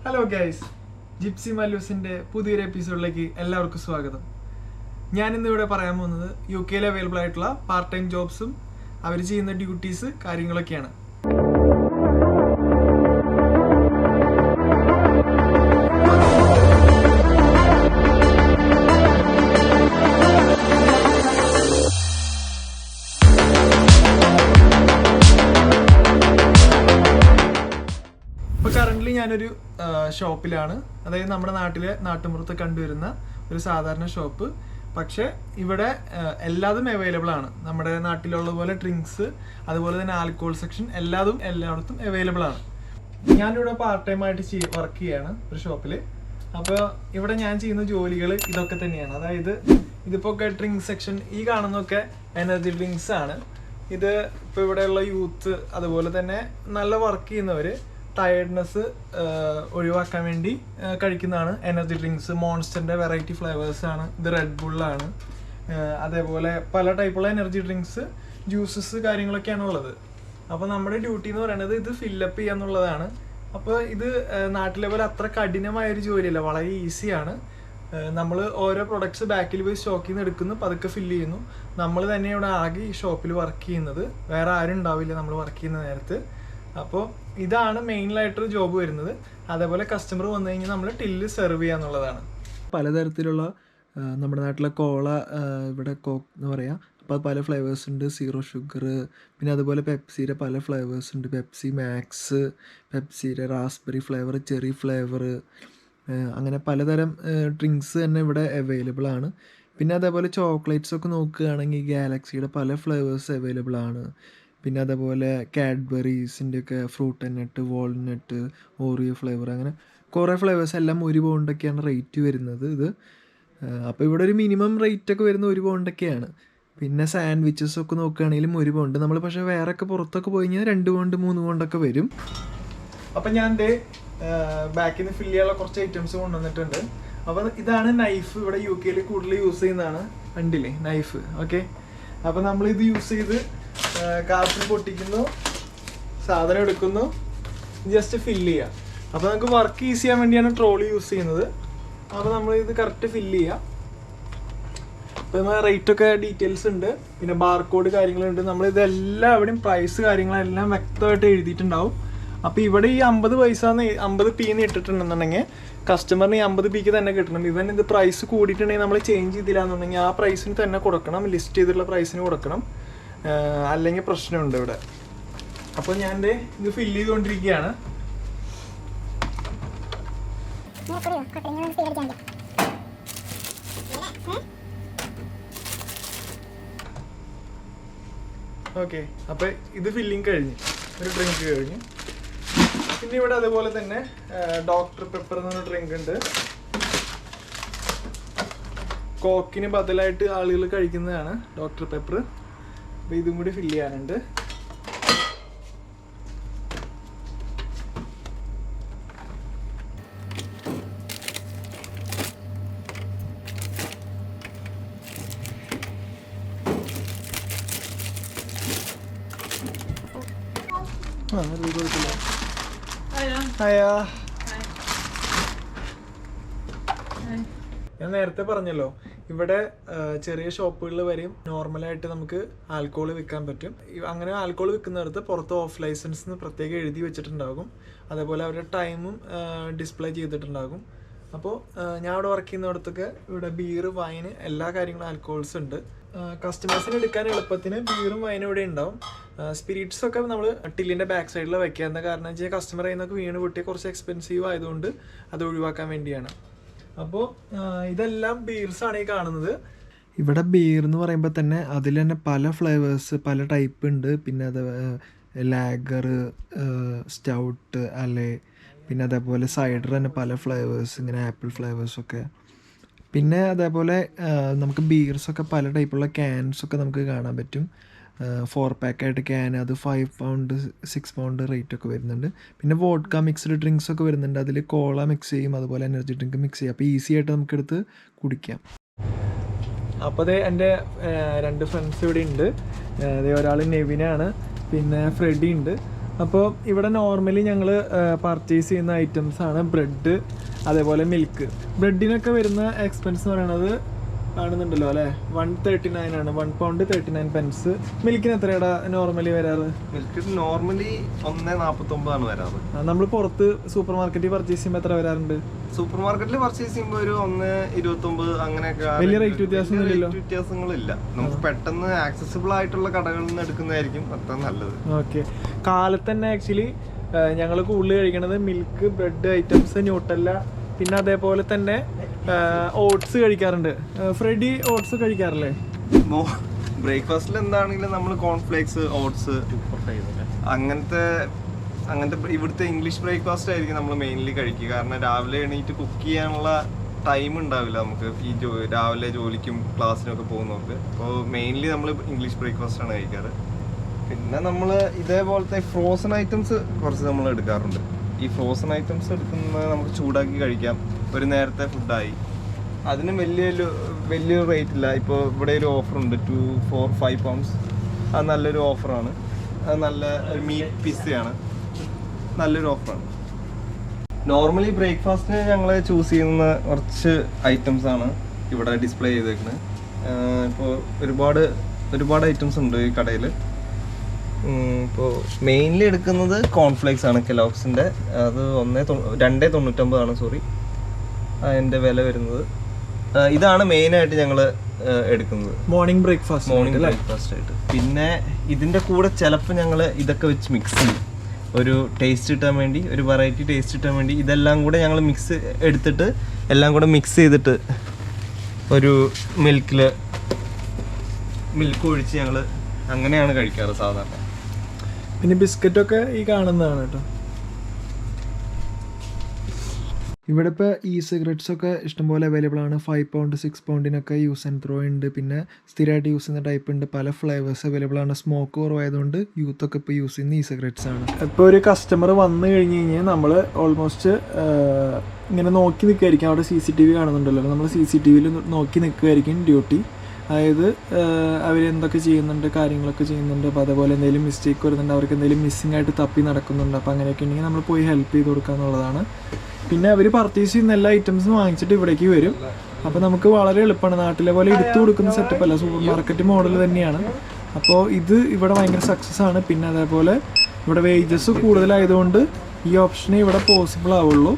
Hello guys, gypsy മല്ലൂസിൻ്റെ പുതിയൊരു എപ്പിസോഡിലേക്ക് എല്ലാവർക്കും സ്വാഗതം. ഞാനിന്നിവിടെ പറയാൻ പോകുന്നത് UK അവൈലബിൾ ആയിട്ടുള്ള പാർട്ട് ടൈം ജോബ്സും അവർ ചെയ്യുന്ന ഡ്യൂട്ടീസ് കാര്യങ്ങളൊക്കെയാണ്. കറൻ്റ്ലി ഞാനൊരു ഷോപ്പിലാണ്, അതായത് നമ്മുടെ നാട്ടുമ്പുറത്ത് കണ്ടുവരുന്ന ഒരു സാധാരണ ഷോപ്പ്. പക്ഷേ ഇവിടെ എല്ലാതും അവൈലബിൾ ആണ്. നമ്മുടെ നാട്ടിലുള്ള പോലെ ഡ്രിങ്ക്സ്, അതുപോലെ തന്നെ ആൽക്കഹോൾ സെക്ഷൻ എല്ലായിടത്തും അവൈലബിൾ ആണ്. ഞാനിവിടെ പാർട്ട് ടൈം ആയിട്ട് വർക്ക് ചെയ്യാണ് ഒരു ഷോപ്പിൽ. അപ്പോൾ ഇവിടെ ഞാൻ ചെയ്യുന്ന ജോലികൾ ഇതൊക്കെ തന്നെയാണ്. അതായത് ഇതിപ്പോൾ ഡ്രിങ്ക് സെക്ഷൻ, ഈ കാണുന്നതൊക്കെ എനർജി ഡ്രിങ്ക്സ് ആണ്. ഇത് ഇപ്പോൾ ഇവിടെയുള്ള യൂത്ത്, അതുപോലെ തന്നെ നല്ല വർക്ക് ചെയ്യുന്നവർ ടയർഡ്നെസ് ഒഴിവാക്കാൻ വേണ്ടി കഴിക്കുന്നതാണ് എനർജി ഡ്രിങ്ക്സ്. മോൺസ്റ്ററിൻ്റെ വെറൈറ്റി ഫ്ലേവേഴ്സാണ് ഇത്, റെഡ് ബുള്ളാണ്, അതേപോലെ പല ടൈപ്പുള്ള എനർജി ഡ്രിങ്ക്സ്, ജ്യൂസസ് കാര്യങ്ങളൊക്കെയാണ് ഉള്ളത്. അപ്പോൾ നമ്മുടെ ഡ്യൂട്ടി എന്ന് പറയുന്നത് ഇത് ഫില്ലപ്പ് ചെയ്യുക എന്നുള്ളതാണ്. അപ്പോൾ ഇത് നാട്ടിലെ പോലെ അത്ര കഠിനമായൊരു ജോലിയല്ല, വളരെ ഈസിയാണ്. നമ്മൾ ഓരോ പ്രൊഡക്ട്സ് ബാക്കിൽ പോയി സ്റ്റോക്കിൽ നിന്ന് എടുക്കുന്നു, പതുക്കെ ഫില്ല് ചെയ്യുന്നു. നമ്മൾ തന്നെ ഇവിടെ ആകെ ഈ ഷോപ്പിൽ വർക്ക് ചെയ്യുന്നത്, വേറെ ആരും ഉണ്ടാവില്ല നമ്മൾ വർക്ക് ചെയ്യുന്ന നേരത്ത്. അപ്പോൾ ഇതാണ് മെയിനായിട്ടൊരു ജോബ് വരുന്നത്. അതേപോലെ കസ്റ്റമർ വന്നു കഴിഞ്ഞാൽ നമ്മൾ ടില്ല് സെർവ് ചെയ്യുക എന്നുള്ളതാണ്. പലതരത്തിലുള്ള നമ്മുടെ നാട്ടിലെ കോള, ഇവിടെ കോക്ക് എന്ന് പറയാം. അപ്പോൾ പല ഫ്ലേവേഴ്സ് ഉണ്ട്, സീറോ ഷുഗർ, പിന്നെ അതുപോലെ പെപ്സിയുടെ പല ഫ്ലേവേഴ്സ് ഉണ്ട്. പെപ്സി മാക്സ്, പെപ്സിയുടെ റാസ്ബെറി ഫ്ലേവർ, ചെറി ഫ്ലേവർ, അങ്ങനെ പലതരം ഡ്രിങ്ക്സ് തന്നെ ഇവിടെ അവൈലബിൾ ആണ്. പിന്നെ അതേപോലെ ചോക്ലേറ്റ്സ് ഒക്കെ നോക്കുകയാണെങ്കിൽ ഗാലക്സിയുടെ പല ഫ്ലേവേഴ്സ് അവൈലബിൾ ആണ്. പിന്നെ അതേപോലെ കാഡ്ബറീസിൻ്റെ ഒക്കെ ഫ്രൂട്ട് നട്ട്, വാൾനട്ട്, ഓറിയോ ഫ്ലേവർ, അങ്ങനെ കുറേ ഫ്ലേവേഴ്സ് എല്ലാം 1 പൗണ്ടൊക്കെയാണ് റേറ്റ് വരുന്നത് ഇത്. അപ്പോൾ ഇവിടെ ഒരു മിനിമം റേറ്റ് ഒക്കെ വരുന്ന 1 പൗണ്ടൊക്കെയാണ്. പിന്നെ സാൻഡ്വിച്ചസ് ഒക്കെ നോക്കുകയാണെങ്കിലും 1 പൗണ്ട്. നമ്മൾ പക്ഷേ വേറെയൊക്കെ പുറത്തൊക്കെ പോയി കഴിഞ്ഞാൽ 2 പൗണ്ട് 3 പൗണ്ടൊക്കെ വരും. അപ്പം ഞാൻ എൻ്റെ ബാക്കിൽ നിന്ന് ഫില്ല് ചെയ്യാനുള്ള കുറച്ച് ഐറ്റംസ് കൊണ്ടുവന്നിട്ടുണ്ട്. അപ്പോൾ ഇതാണ് നൈഫ്. ഇവിടെ UK കൂടുതൽ യൂസ് ചെയ്യുന്നതാണ്, കണ്ടില്ലേ നൈഫ്. ഓക്കെ, അപ്പോൾ നമ്മളിത് യൂസ് ചെയ്ത് കാർട്ടിൽ പൊട്ടിക്കുന്നു, സാധനം എടുക്കുന്നു, ജസ്റ്റ് ഫില്ല് ചെയ്യുക. അപ്പോൾ നമുക്ക് വർക്ക് ഈസി ചെയ്യാൻ വേണ്ടിയാണ് ട്രോളി യൂസ് ചെയ്യുന്നത്. അപ്പോൾ നമ്മൾ ഇത് കറക്റ്റ് ഫില്ല് ചെയ്യുക. അപ്പോൾ നമ്മൾ റേറ്റൊക്കെ ഡീറ്റെയിൽസ് ഉണ്ട്, പിന്നെ ബാർകോഡ് കാര്യങ്ങളുണ്ട്. നമ്മളിതെല്ലാം എവിടെയും പ്രൈസ് കാര്യങ്ങളെല്ലാം വ്യക്തമായിട്ട് എഴുതിയിട്ടുണ്ടാവും. അപ്പോൾ ഇവിടെ ഈ 50 p ഇട്ടിട്ടുണ്ടെന്നുണ്ടെങ്കിൽ കസ്റ്റമറിന് ഈ 50 p തന്നെ കിട്ടണം. ഇവൻ ഇത് പ്രൈസ് കൂടിയിട്ടുണ്ടെങ്കിൽ നമ്മൾ ചേഞ്ച് ചെയ്തില്ല എന്നുണ്ടെങ്കിൽ ആ പ്രൈസിന് തന്നെ കൊടുക്കണം, ലിസ്റ്റ് ചെയ്തിട്ടുള്ള പ്രൈസിന് കൊടുക്കണം, അല്ലെങ്കിൽ പ്രശ്നമുണ്ട് ഇവിടെ. അപ്പോൾ ഞാൻ ഇത് ഫില്ല് ചെയ്തുകൊണ്ടിരിക്കുകയാണ്. ഓക്കെ, അപ്പോൾ ഇത് ഫില്ലിങ് കഴിഞ്ഞ്, ഒരു ഡ്രിങ്ക് കഴിഞ്ഞു. പിന്നെ ഇവിടെ അതേപോലെ തന്നെ ഡോക്ടർ പെപ്പർ എന്ന് പറഞ്ഞ ഡ്രിങ്ക് ഉണ്ട്. കോക്കിന് ബദലായിട്ട് ആളുകൾ കഴിക്കുന്നതാണ് ഡോക്ടർ പെപ്പർ. അപ്പോൾ ഇതും കൂടി ഫില്ല് ചെയ്യാനുണ്ട്. ഞാൻ നേരത്തെ പറഞ്ഞല്ലോ, ഇവിടെ ചെറിയ ഷോപ്പുകളിൽ വരെയും നോർമലായിട്ട് നമുക്ക് ആൽക്കഹോൾ വിൽക്കാൻ പറ്റും. അങ്ങനെ ആൽക്കഹോൾ വിൽക്കുന്നിടത്ത് പുറത്ത് ഓഫ് ലൈസൻസ് എന്ന് പ്രത്യേകം എഴുതി വെച്ചിട്ടുണ്ടാകും. അതേപോലെ അവരുടെ ടൈമും ഡിസ്പ്ലേ ചെയ്തിട്ടുണ്ടാകും. അപ്പോൾ ഞാൻ അവിടെ വർക്ക് ചെയ്യുന്നിടത്തൊക്കെ ഇവിടെ ബീർ, വൈന്, എല്ലാ കാര്യങ്ങളും ആൽക്കഹോൾസ് ഉണ്ട്. കസ്റ്റമേഴ്സിന് എടുക്കാൻ എളുപ്പത്തിന് ബീറും വൈനും ഇവിടെ ഉണ്ടാവും. സ്പിരിറ്റ്സ് ഒക്കെ നമ്മൾ ടില്ലിൻ്റെ ബാക്ക് സൈഡിൽ വയ്ക്കുക. എന്താ കാരണം വെച്ചാൽ കസ്റ്റമർ ചെയ്യുന്നൊക്കെ വീണ് പൊട്ടിയ കുറച്ച് എക്സ്പെൻസീവ് ആയതുകൊണ്ട് അത് ഒഴിവാക്കാൻ വേണ്ടിയാണ്. അപ്പോൾ ഇതെല്ലാം ബീർസാണ് ഈ കാണുന്നത്. ഇവിടെ ബീർ എന്ന് പറയുമ്പോൾ തന്നെ അതിൽ തന്നെ പല ഫ്ലേവേഴ്സ്, പല ടൈപ്പ് ഉണ്ട്. പിന്നെ അത് ലാഗർ, സ്റ്റൗട്ട്, അല്ലെ, പിന്നെ അതേപോലെ സൈഡർ തന്നെ പല ഫ്ലേവേഴ്സ്, ഇങ്ങനെ ആപ്പിൾ ഫ്ലേവേഴ്സൊക്കെ. പിന്നെ അതേപോലെ നമുക്ക് ബീർസൊക്കെ പല ടൈപ്പുള്ള ക്യാൻസൊക്കെ നമുക്ക് കാണാൻ പറ്റും. 4 പാക്കായിട്ട് ക്യാൻ, അത് 5 പൗണ്ട് 6 പൗണ്ട് റേറ്റൊക്കെ വരുന്നുണ്ട്. പിന്നെ വോഡ്ക മിക്സ്ഡ് ഡ്രിങ്ക്സ് ഒക്കെ വരുന്നുണ്ട്. അതിൽ കോള മിക്സ് ചെയ്യും, അതുപോലെ എനർജി ഡ്രിങ്ക് മിക്സ് ചെയ്യും. അപ്പോൾ ഈസി ആയിട്ട് നമുക്കെടുത്ത് കുടിക്കാം. അപ്പോൾ അതേ എൻ്റെ 2 ഫ്രണ്ട്സ് ഇവിടെ ഉണ്ട്. ഒരാൾ നെവിനാണ്, പിന്നെ ഫ്രെഡി ഉണ്ട്. അപ്പോൾ ഇവിടെ നോർമലി ഞങ്ങൾ പർച്ചേസ് ചെയ്യുന്ന ഐറ്റംസ് ആണ് ബ്രെഡ്, അതേപോലെ മിൽക്ക്. ബ്രെഡിനൊക്കെ വരുന്ന എക്സ്പെൻസ് എന്ന് പറയുന്നത് കാണുന്നുണ്ടല്ലോ അല്ലേ, 139 ആണ്, 1 pound 39 pence. മിൽക്കിന് എത്രയാടാ നോർമലി വരാറ്? മിൽക്കിന് നോർമലി 1.49 ആണ് വരാറ്. നമ്മൾ പുറത്ത് സൂപ്പർ മാർക്കറ്റിൽ പർച്ചേസ് ചെയ്യുമ്പോൾ എത്ര വരാറുണ്ട്? സൂപ്പർ മാർക്കറ്റിൽ പർച്ചേസ് ചെയ്യുമ്പോൾ ഒരു 1.29 അങ്ങനെയൊക്കെ. വലിയ റേറ്റ് വ്യത്യാസങ്ങളില്ല. നമുക്ക് പെട്ടെന്ന് ആക്സസിബിൾ ആയിട്ടുള്ള കടകളിൽ നിന്ന് എടുക്കുന്നതായിരിക്കും അത്ര നല്ലത്. ഓക്കെ. കാലത്ത് തന്നെ ആക്ച്വലി ഞങ്ങൾ കൂടുതൽ കഴിക്കണത് മിൽക്ക്, ബ്രെഡ് ഐറ്റംസ്, ന്യൂട്ടല്ല, പിന്നെ അതേപോലെ തന്നെ ഓട്സ് കഴിക്കാറുണ്ട്. Freddy oats കഴിക്കാറില്ലേ? ബ്രേക്ക്ഫാസ്റ്റിൽ എന്താണെങ്കിലും നമ്മൾ കോൺഫ്ലേക്സ്, ഓട്സ്, അങ്ങനത്തെ ഇവിടുത്തെ ഇംഗ്ലീഷ് ബ്രേക്ക്ഫാസ്റ്റ് ആയിരിക്കും നമ്മൾ മെയിൻലി കഴിക്കുക. കാരണം രാവിലെ എണീറ്റ് കുക്ക് ചെയ്യാനുള്ള ടൈം ഉണ്ടാവില്ല നമുക്ക്, ഈ രാവിലെ ജോലിക്കും ക്ലാസ്സിനും ഒക്കെ പോകുന്നവർക്ക്. അപ്പോൾ മെയിൻലി നമ്മൾ ഇംഗ്ലീഷ് ബ്രേക്ക്ഫാസ്റ്റ് ആണ് കഴിക്കാറ്. പിന്നെ നമ്മൾ ഇതേപോലത്തെ ഫ്രോസൺ ഐറ്റംസ് കുറച്ച് നമ്മൾ എടുക്കാറുണ്ട്. ഈ ഫ്രോസൺ ഐറ്റംസ് എടുക്കുന്നത് നമുക്ക് ചൂടാക്കി കഴിക്കാം. ഒരു നേരത്തെ ഫുഡായി, അതിന് വലിയൊരു റേറ്റ് ഇല്ല. ഇപ്പോൾ ഇവിടെ ഒരു ഓഫറുണ്ട്, 2, 4, 5 pounds. അത് നല്ലൊരു ഓഫറാണ്. അത് നല്ല മീറ്റ് പിസ്സയാണ്, നല്ലൊരു ഓഫറാണ്. നോർമലി ബ്രേക്ക്ഫാസ്റ്റിന് ഞങ്ങൾ ചൂസ് ചെയ്യുന്ന കുറച്ച് ഐറ്റംസ് ആണ് ഇവിടെ ഡിസ്പ്ലേ ചെയ്തേക്കുന്നത്. ഇപ്പോൾ ഒരുപാട് ഐറ്റംസ് ഉണ്ട് ഈ കടയിൽ. ഇപ്പോൾ മെയിൻലി എടുക്കുന്നത് കോൺഫ്ലേക്സ് ആണ്, കെലോഗ്സിൻ്റെ. അത് 2.99 ആണ്, സോറി, അതിൻ്റെ വില വരുന്നത്. ഇതാണ് മെയിനായിട്ട് ഞങ്ങൾ എടുക്കുന്നത് മോർണിംഗ് ബ്രേക്ക്ഫാസ്റ്റ് ആയിട്ട്. പിന്നെ ഇതിൻ്റെ കൂടെ ചിലപ്പോൾ ഞങ്ങൾ ഇതൊക്കെ വെച്ച് മിക്സ് ചെയ്യും, ഒരു ടേസ്റ്റ് കിട്ടാൻ വേണ്ടി, ഒരു വെറൈറ്റി ടേസ്റ്റ് കിട്ടാൻ വേണ്ടി. ഇതെല്ലാം കൂടെ ഞങ്ങൾ എല്ലാം കൂടെ മിക്സ് ചെയ്തിട്ട് ഒരു മിൽക്ക് ഒഴിച്ച് ഞങ്ങൾ അങ്ങനെയാണ് കഴിക്കാറ് സാധാരണ. പിന്നെ ബിസ്ക്കറ്റൊക്കെ ഈ കാണുന്നതാണ് കേട്ടോ. ഇവിടെ ഇപ്പോൾ സിഗരറ്റ്സ് ഒക്കെ ഇഷ്ടംപോലെ അവൈലബിൾ ആണ്. 5 pound 6 poundനൊക്കെ യൂസ് ആൻഡ് ത്രോ ഉണ്ട്. പിന്നെ സ്ഥിരമായിട്ട് യൂസ് ചെയ്യുന്ന ടൈപ്പ് ഉണ്ട്. പല ഫ്ലേവേഴ്സ് അവൈലബിൾ ആണ്. സ്മോക്ക് കുറവായതുകൊണ്ട് യൂത്തൊക്കെ ഇപ്പോൾ യൂസ് ചെയ്യുന്ന സിഗരറ്റ്സ് ആണ്. ഇപ്പോൾ ഒരു കസ്റ്റമർ വന്നു കഴിഞ്ഞ് കഴിഞ്ഞാൽ നമ്മൾ ഓൾമോസ്റ്റ് ഇങ്ങനെ നോക്കി നിൽക്കുമായിരിക്കും. അവിടെ CCTV കാണുന്നുണ്ടല്ലോ, നമ്മൾ CCTVയിൽ നോക്കി നിൽക്കുമായിരിക്കും ഡ്യൂട്ടി. അതായത് അവരെന്തൊക്കെ ചെയ്യുന്നുണ്ട്, കാര്യങ്ങളൊക്കെ ചെയ്യുന്നുണ്ട്. അപ്പോൾ അതേപോലെ എന്തെങ്കിലും മിസ്റ്റേക്ക് വരുന്നുണ്ട്, അവർക്ക് എന്തെങ്കിലും മിസ്സിംഗ് ആയിട്ട് തപ്പി നടക്കുന്നുണ്ട്. അപ്പോൾ അങ്ങനെയൊക്കെ ഉണ്ടെങ്കിൽ നമ്മൾ പോയി ഹെൽപ്പ് ചെയ്ത് കൊടുക്കുക എന്നുള്ളതാണ്. പിന്നെ അവർ പർച്ചേസ് ചെയ്യുന്ന എല്ലാ ഐറ്റംസും വാങ്ങിച്ചിട്ട് ഇവിടേക്ക് വരും. അപ്പോൾ നമുക്ക് വളരെ എളുപ്പമാണ്. നാട്ടിലെ പോലെ എടുത്തു കൊടുക്കുന്ന സെറ്റപ്പ് അല്ല, സൂപ്പർ മാർക്കറ്റ് മോഡൽ തന്നെയാണ്. അപ്പോൾ ഇവിടെ ഭയങ്കര സക്സസ് ആണ്. പിന്നെ അതേപോലെ ഇവിടെ വേജസ് കൂടുതലായതുകൊണ്ട് ഈ ഓപ്ഷനേ ഇവിടെ പോസിബിൾ ആവുള്ളൂ.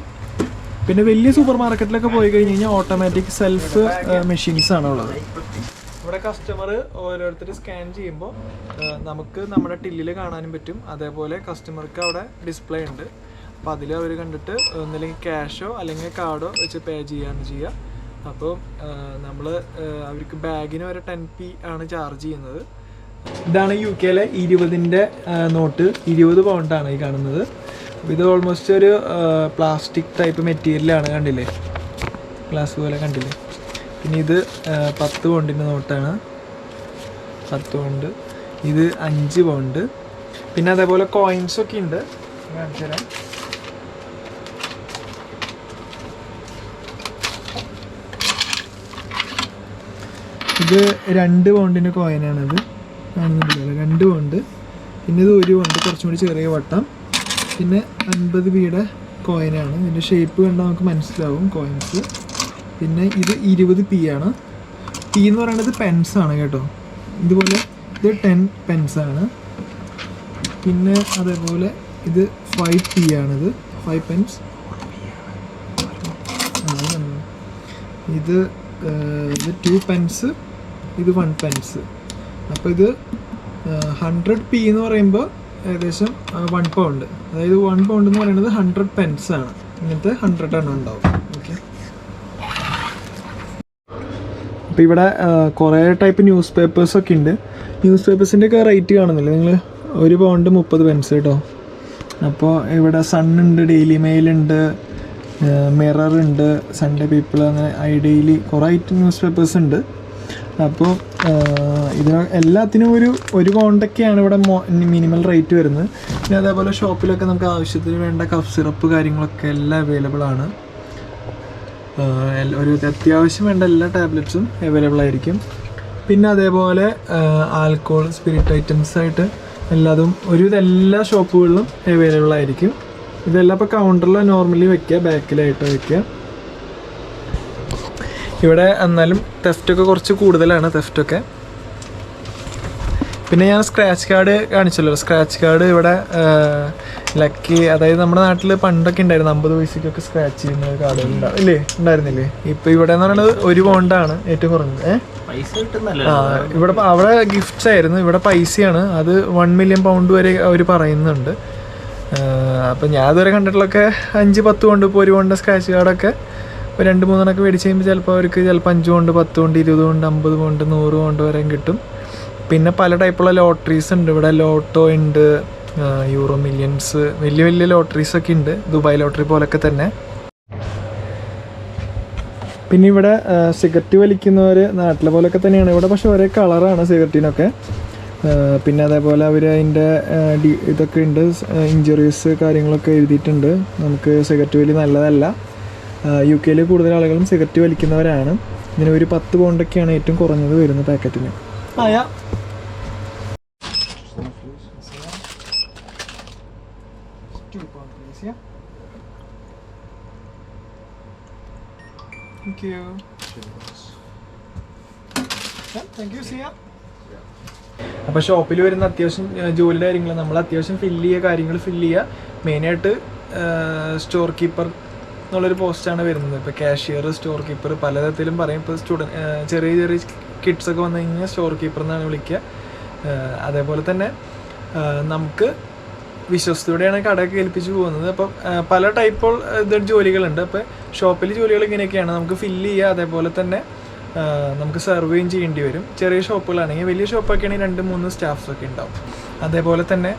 പിന്നെ വലിയ സൂപ്പർ മാർക്കറ്റിലൊക്കെ പോയി കഴിഞ്ഞ് കഴിഞ്ഞാൽ ഓട്ടോമാറ്റിക് സെൽഫ് മെഷീൻസ് ആണ് ഉള്ളത്. ഇവിടെ കസ്റ്റമർ ഓരോരുത്തർ സ്കാൻ ചെയ്യുമ്പോൾ നമുക്ക് നമ്മുടെ ടില്ലിൽ കാണാനും പറ്റും. അതേപോലെ കസ്റ്റമർക്ക് അവിടെ ഡിസ്പ്ലേ ഉണ്ട്. അപ്പോൾ അതിൽ അവർ കണ്ടിട്ട് ഒന്നില്ലെങ്കിൽ ക്യാഷോ അല്ലെങ്കിൽ കാർഡോ വെച്ച് പേ ചെയ്യുകയാണ് ചെയ്യുക. അപ്പോൾ നമ്മൾ അവർക്ക് ബാഗിന് വരെ 10p ആണ് ചാർജ് ചെയ്യുന്നത്. ഇതാണ് UK-ലെ 20ൻ്റെ നോട്ട്. 20 pound ആണ് ഈ കാണുന്നത്. ഇത് ഓൾമോസ്റ്റ് ഒരു പ്ലാസ്റ്റിക് ടൈപ്പ് മെറ്റീരിയലാണ്, കണ്ടില്ലേ, ഗ്ലാസ് പോലെ കണ്ടില്ലേ. പിന്നെ ഇത് 10 poundൻ്റെ നോട്ടാണ്, 10 pound. ഇത് 5 pound. പിന്നെ അതേപോലെ കോയിൻസൊക്കെ ഉണ്ട്, കാണിച്ചു തരാം. ഇത് 2 poundൻ്റെ കോയിനാണിത്, കാണുന്നുണ്ടല്ലോ, 2 pound. പിന്നെ ഇത് 1 pound, കുറച്ചും കൂടി ചെറിയ വട്ടം. പിന്നെ 50p കോയിനാണ്. ഇതിൻ്റെ ഷേപ്പ് കണ്ടാൽ നമുക്ക് മനസ്സിലാവും കോയിൻസ്. പിന്നെ ഇത് 20p ആണ്. p എന്ന് പറയുന്നത് പെൻസ് ആണ് കേട്ടോ. ഇതുപോലെ ഇത് 10 pence ആണ്. പിന്നെ അതേപോലെ ഇത് 5p ആണിത്, 5 pence. ഇത് 2 pence, ഇത് 1 pence. അപ്പോൾ ഇത് 100p എന്ന് പറയുമ്പോൾ ഏകദേശം 1 pound. അതായത് 1 pound എന്ന് പറയുന്നത് 100 pence ആണ്. ഇങ്ങനത്തെ 100 എണ്ണം ഉണ്ടാവും. ഓക്കെ. അപ്പോൾ ഇവിടെ കുറേ ടൈപ്പ് ന്യൂസ് പേപ്പേഴ്സൊക്കെ ഉണ്ട്. ന്യൂസ് പേപ്പേഴ്സിൻ്റെയൊക്കെ റേറ്റ് കാണുന്നില്ല നിങ്ങൾ, 1 pound 30 pence കേട്ടോ. അപ്പോൾ ഇവിടെ സൺ ഉണ്ട്, ഡെയിലി മെയിൽ ഉണ്ട്, മിറർ ഉണ്ട്, സൺഡേ പീപ്പിൾ, അങ്ങനെ ഐഡെയിലി കുറേ ഐറ്റം ന്യൂസ് പേപ്പേഴ്സ് ഉണ്ട്. അപ്പോൾ എല്ലാത്തിനും ഒരു pound ഇവിടെ മിനിമൽ റേറ്റ് വരുന്നത്. പിന്നെ അതേപോലെ ഷോപ്പിലൊക്കെ നമുക്ക് ആവശ്യത്തിന് വേണ്ട കഫ് സിറപ്പ് കാര്യങ്ങളൊക്കെ എല്ലാം അവൈലബിൾ ആണ്. ഒരു അത്യാവശ്യം വേണ്ട എല്ലാ ടാബ്ലറ്റ്സും അവൈലബിൾ ആയിരിക്കും. പിന്നെ അതേപോലെ ആൽക്കോഹോൾ, സ്പിരിറ്റ് ഐറ്റംസ് ആയിട്ട് എല്ലാതും എല്ലാ ഷോപ്പുകളിലും അവൈലബിൾ ആയിരിക്കും. ഇതെല്ലാം ഇപ്പോൾ കൗണ്ടറിൽ നോർമലി വെക്കുക, ബാക്കിലായിട്ട് വെക്കുക. ഇവിടെ എന്നാലും തെഫ്റ്റൊക്കെ കുറച്ച് കൂടുതലാണ്, തെഫ്റ്റൊക്കെ. പിന്നെ ഞാൻ സ്ക്രാച്ച് കാർഡ് കാണിച്ചല്ലോ, സ്ക്രാച്ച് കാർഡ് ഇവിടെ ലക്കി, അതായത് നമ്മുടെ നാട്ടിൽ പണ്ടൊക്കെ ഉണ്ടായിരുന്നു 50 പൈസക്കൊക്കെ സ്ക്രാച്ച് ചെയ്യുന്ന കാർഡുകൾ ഉണ്ടായിരുന്നില്ലേ? ഇപ്പം ഇവിടെ എന്ന് പറയുന്നത് 1 പൗണ്ടാണ് ഏറ്റവും കുറഞ്ഞത്. ഇവിടെ അവിടെ ഗിഫ്റ്റ്സ് ആയിരുന്നു, ഇവിടെ പൈസയാണ്. അത് 1 മില്യൺ പൗണ്ട് വരെ അവർ പറയുന്നുണ്ട്. അപ്പം ഞാൻ ഇതുവരെ കണ്ടിട്ടുള്ളൊക്കെ 5-10 കൊണ്ട്, ഇപ്പോൾ 1 പൗണ്ട് സ്ക്രാച്ച് കാർഡൊക്കെ 2-3 മേടിച്ച് കഴിയുമ്പോൾ ചിലപ്പോൾ അവർക്ക് 5 കൊണ്ട്, 10 കൊണ്ട്, 20 കൊണ്ട്, 50 കൊണ്ട്, 100 കൊണ്ട് വരെയും കിട്ടും. പിന്നെ പല ടൈപ്പുള്ള ലോട്ടറീസ് ഉണ്ട് ഇവിടെ. ലോട്ടോ ഉണ്ട്, യൂറോ മില്യൺസ്, വലിയ വലിയ ലോട്ടറീസൊക്കെ ഉണ്ട്, ദുബായ് ലോട്ടറി പോലൊക്കെ തന്നെ. പിന്നെ ഇവിടെ സിഗരറ്റ് വലിക്കുന്നവർ നാട്ടിലെ പോലൊക്കെ തന്നെയാണ് ഇവിടെ, പക്ഷെ ഒരേ കളറാണ് സിഗരറ്റിനൊക്കെ. പിന്നെ അതേപോലെ അവർ അതിൻ്റെ ഇതൊക്കെ ഉണ്ട്, ഇഞ്ചുറീസ് കാര്യങ്ങളൊക്കെ എഴുതിയിട്ടുണ്ട്. നമുക്ക് സിഗരറ്റ് വലി നല്ലതല്ല. UK കൂടുതൽ ആളുകളും സിഗരറ്റ് വലിക്കുന്നവരാണ്. ഇതിന് ഒരു 10 പൗണ്ടൊക്കെയാണ് ഏറ്റവും കുറഞ്ഞത് വരുന്ന പാക്കറ്റിന്. അപ്പോൾ ഷോപ്പിൽ വരുന്ന അത്യാവശ്യം ജോലിയുടെ കാര്യങ്ങൾ നമ്മൾ അത്യാവശ്യം കാര്യങ്ങൾ ഫില്ല് ചെയ്യുക. മെയിനായിട്ട് സ്റ്റോർ കീപ്പർ എന്നുള്ളൊരു പോസ്റ്റാണ് വരുന്നത്. ഇപ്പോൾ കാഷ്യർ, സ്റ്റോർ കീപ്പർ പലതരത്തിലും പറയും. ഇപ്പോൾ ചെറിയ ചെറിയ കിഡ്സൊക്കെ വന്നു കഴിഞ്ഞാൽ സ്റ്റോർ കീപ്പർ എന്നാണ് വിളിക്കുക. അതേപോലെ തന്നെ നമുക്ക് വിശ്വസ്തയോടെയാണ് കടയൊക്കെ ഏൽപ്പിച്ച് പോകുന്നത്. അപ്പം പല ടൈപ്പ് ജോലികളുണ്ട്. അപ്പോൾ ഷോപ്പിൽ ജോലികൾ ഇങ്ങനെയൊക്കെയാണ്, നമുക്ക് ഫില്ല് ചെയ്യുക, അതേപോലെ തന്നെ നമുക്ക് സർവേയും ചെയ്യേണ്ടി വരും. ചെറിയ ഷോപ്പുകളാണെങ്കിൽ, വലിയ ഷോപ്പൊക്കെ ആണെങ്കിൽ 2-3 സ്റ്റാഫ്സൊക്കെ ഉണ്ടാവും. അതേപോലെ തന്നെ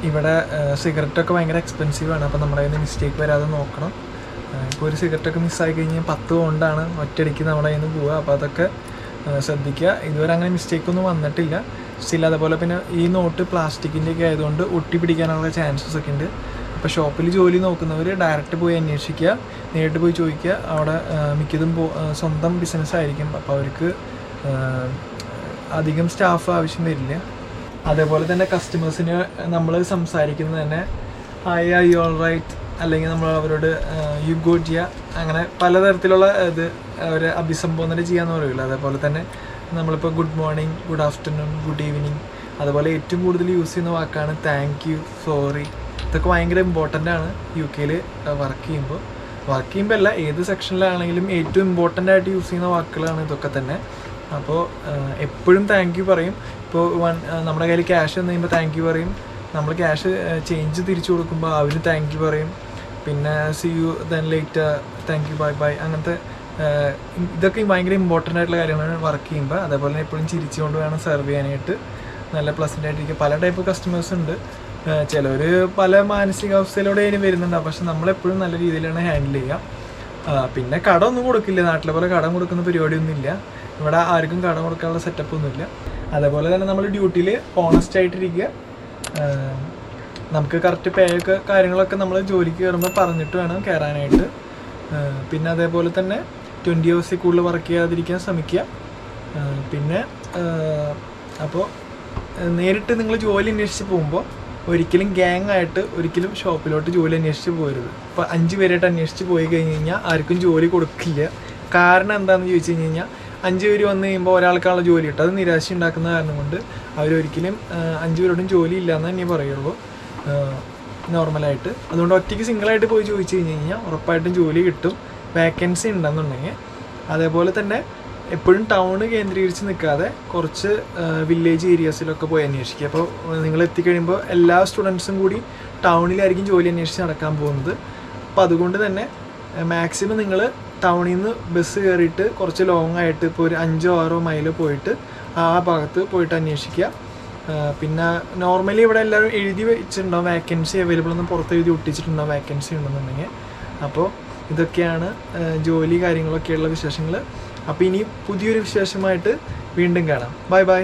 ഇവിടെ സിഗരറ്റൊക്കെ ഭയങ്കര എക്സ്പെൻസീവാണ്. അപ്പോൾ നമ്മുടെ കയ്യിൽ നിന്ന് മിസ്റ്റേക്ക് വരാതെ നോക്കണം. ഇപ്പോൾ ഒരു സിഗരറ്റൊക്കെ മിസ്സായി കഴിഞ്ഞാൽ 10 പൗണ്ടാണ് ഒറ്റയടിക്ക് നമ്മുടെ കയ്യിൽ നിന്ന് പോവുക. അപ്പോൾ അതൊക്കെ ശ്രദ്ധിക്കുക. ഇതുവരെ അങ്ങനെ മിസ്റ്റേക്കൊന്നും വന്നിട്ടില്ല. സ്റ്റിൽ അതേപോലെ പിന്നെ ഈ നോട്ട് പ്ലാസ്റ്റിക്കിൻ്റെയൊക്കെ ആയതുകൊണ്ട് ഒട്ടി പിടിക്കാനുള്ള ചാൻസസ് ഒക്കെ ഉണ്ട്. അപ്പോൾ ഷോപ്പിൽ ജോലി നോക്കുന്നവർ ഡയറക്റ്റ് പോയി അന്വേഷിക്കുക, നേരിട്ട് പോയി ചോദിക്കുക. അവിടെ മിക്കതും സ്വന്തം ബിസിനസ്സായിരിക്കും, അപ്പോൾ അവർക്ക് അധികം സ്റ്റാഫ് ആവശ്യം വരില്ല. അതേപോലെ തന്നെ കസ്റ്റമേഴ്സിന് നമ്മൾ സംസാരിക്കുന്നത് തന്നെ ഐ ഓൾ റൈറ്റ്, അല്ലെങ്കിൽ നമ്മൾ അവരോട് യു ഗോ ചെയ്യുക, അങ്ങനെ പലതരത്തിലുള്ള ഇത് അവരെ അഭിസംബോധന ചെയ്യാന്ന് പറയില്ല. അതേപോലെ തന്നെ നമ്മളിപ്പോൾ good morning, good afternoon, good evening, അതുപോലെ ഏറ്റവും കൂടുതൽ യൂസ് ചെയ്യുന്ന വാക്കാണ് താങ്ക് യു, സോറി. ഇതൊക്കെ ഭയങ്കര ഇമ്പോർട്ടൻ്റ് ആണ് UK വർക്ക് ചെയ്യുമ്പോൾ അല്ല, ഏത് സെക്ഷനിലാണെങ്കിലും ഏറ്റവും ഇമ്പോർട്ടൻ്റ് ആയിട്ട് യൂസ് ചെയ്യുന്ന വാക്കുകളാണ് ഇതൊക്കെ തന്നെ. അപ്പോൾ എപ്പോഴും താങ്ക് യു പറയും. ഇപ്പോൾ നമ്മുടെ കയ്യിൽ ക്യാഷ് വന്നു കഴിയുമ്പോൾ താങ്ക് യു പറയും. നമ്മൾ ക്യാഷ് ചേഞ്ച് തിരിച്ചു കൊടുക്കുമ്പോൾ അവർ താങ്ക് യു പറയും. പിന്നെ C you then later, thank you, bye bye, അങ്ങനത്തെ ഇതൊക്കെ ഭയങ്കര ഇമ്പോർട്ടൻ്റ് ആയിട്ടുള്ള കാര്യങ്ങളാണ് വർക്ക് ചെയ്യുമ്പോൾ. അതേപോലെ തന്നെ എപ്പോഴും ചിരിച്ചുകൊണ്ട് വേണം സെർവ് ചെയ്യാനായിട്ട്, നല്ല പ്ലസൻ്റ് ആയിട്ടിരിക്കുക. പല ടൈപ്പ് കസ്റ്റമേഴ്സ് ഉണ്ട്. ചിലർ പല മാനസികാവസ്ഥയിലൂടെ അതിന് വരുന്നുണ്ടാവും, പക്ഷെ നമ്മളെപ്പോഴും നല്ല രീതിയിലാണ് ഹാൻഡിൽ ചെയ്യുക. പിന്നെ കട ഒന്നും കൊടുക്കില്ല, നാട്ടിലെ പോലെ കടം കൊടുക്കുന്ന പരിപാടിയൊന്നും ഇല്ല. ഇവിടെ ആർക്കും കടം കൊടുക്കാനുള്ള സെറ്റപ്പ് ഒന്നുമില്ല. അതേപോലെ തന്നെ നമ്മൾ ഡ്യൂട്ടിയിൽ ഓണസ്റ്റ് ആയിട്ടിരിക്കുക. നമുക്ക് കറക്റ്റ് പേ ഒക്കെ കാര്യങ്ങളൊക്കെ നമ്മൾ ജോലിക്ക് കയറുമ്പോൾ പറഞ്ഞിട്ട് വേണം കയറാനായിട്ട്. പിന്നെ അതേപോലെ തന്നെ 20 hours കൂടുതൽ വർക്ക് ചെയ്യാതിരിക്കാൻ ശ്രമിക്കുക. പിന്നെ അപ്പോൾ നേരിട്ട് നിങ്ങൾ ജോലി അന്വേഷിച്ച് പോകുമ്പോൾ ഒരിക്കലും ഗ്യാങ് ആയിട്ട് ഒരിക്കലും ഷോപ്പിലോട്ട് ജോലി അന്വേഷിച്ച് പോകരുത്. ഇപ്പോൾ 5 പേരായിട്ട് അന്വേഷിച്ച് പോയി കഴിഞ്ഞ് കഴിഞ്ഞാൽ ആർക്കും ജോലി കൊടുക്കില്ല. കാരണം എന്താണെന്ന് ചോദിച്ചു കഴിഞ്ഞ് കഴിഞ്ഞാൽ 5 പേര് വന്നു കഴിയുമ്പോൾ ഒരാൾക്കാണുള്ള ജോലി കിട്ടും. അത് നിരാശ ഉണ്ടാക്കുന്ന കാരണം കൊണ്ട് അവരൊരിക്കലും 5 പേരോടും ജോലി ഇല്ലയെന്ന് തന്നെ പറയുള്ളൂ നോർമലായിട്ട്. അതുകൊണ്ട് ഒറ്റയ്ക്ക് സിംഗിളായിട്ട് പോയി ചോദിച്ചു കഴിഞ്ഞ് കഴിഞ്ഞാൽ ഉറപ്പായിട്ടും ജോലി കിട്ടും, വേക്കൻസി ഉണ്ടെന്നുണ്ടെങ്കിൽ. അതേപോലെ തന്നെ എപ്പോഴും ടൗണ് കേന്ദ്രീകരിച്ച് നിൽക്കാതെ കുറച്ച് വില്ലേജ് ഏരിയാസിലൊക്കെ പോയി അന്വേഷിക്കുക. അപ്പോൾ നിങ്ങൾ എത്തിക്കഴിയുമ്പോൾ എല്ലാ സ്റ്റുഡൻസും കൂടി ടൗണിലായിരിക്കും ജോലി അന്വേഷിച്ച് നടക്കാൻ പോകുന്നത്. അപ്പോൾ അതുകൊണ്ട് തന്നെ മാക്സിമം നിങ്ങൾ ടൗണിൽ നിന്ന് ബസ് കയറിയിട്ട് കുറച്ച് ലോങ് ആയിട്ട് ഇപ്പോൾ ഒരു 5-6 മൈൽ പോയിട്ട് ആ ഭാഗത്ത് പോയിട്ട് അന്വേഷിക്കുക. പിന്നെ നോർമലി ഇവിടെ എല്ലാവരും എഴുതി വെച്ചിട്ടുണ്ടാവും വേക്കൻസി അവൈലബിൾ എന്ന്, പുറത്ത് എഴുതി ഒട്ടിച്ചിട്ടുണ്ടാവും വേക്കൻസി ഉണ്ടെന്നുണ്ടെങ്കിൽ. അപ്പോൾ ഇതൊക്കെയാണ് ജോലി കാര്യങ്ങളൊക്കെയുള്ള വിശേഷങ്ങൾ. അപ്പോൾ ഇനി പുതിയൊരു വിശേഷമായിട്ട് വീണ്ടും കാണാം. Bye bye.